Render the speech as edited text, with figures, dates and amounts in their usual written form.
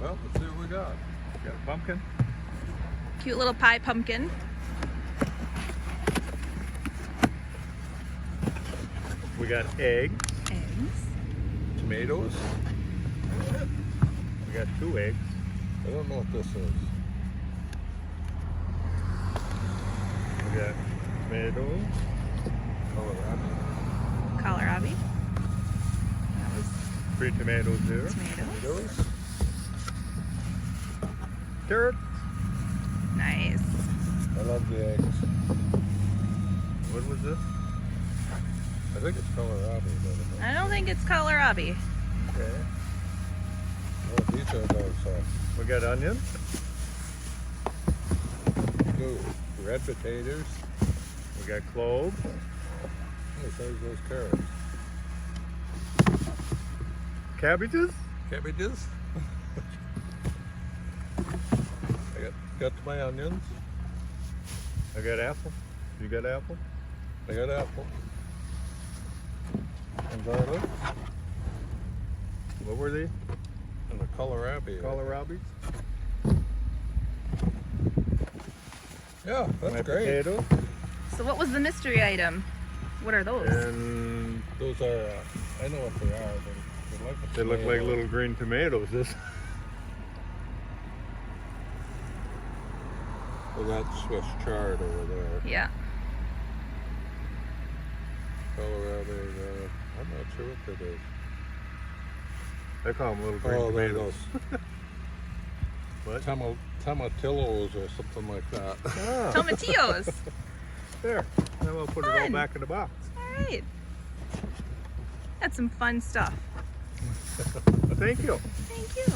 Well, let's see what we got. We got a pumpkin. Cute little pie pumpkin. We got eggs. Eggs. Tomatoes. We got 2 eggs. I don't know what this is. We got tomatoes. Kohlrabi. Kohlrabi. That was 3 tomatoes there. tomatoes. Tomatoes. Carrots. Nice. I love the eggs. What was this? I think it's kohlrabi, but I don't think it's kohlrabi. Okay. oh, these are those We got onions. red potatoes. We got cloves. Oh, there's those carrots. Cabbages. Cabbages. I got my onions. I got apple. You got apple? I got apple. And garlic. What were they? And the kohlrabi. Kohlrabi. Yeah, that's My great. potatoes. So what was the mystery item? What are those? And Those are, I know what they are. they look like little green tomatoes. This. Well, that's Swiss chard over there. Yeah. Kohlrabi, I'm not sure what that is. I call them little green Oh, there tomatoes. goes. What? Tomatillos or something like that. Ah, Tomatillos. there. Then we'll put it all Fun. back in the box. All right. That's some fun stuff. Thank you. Thank you.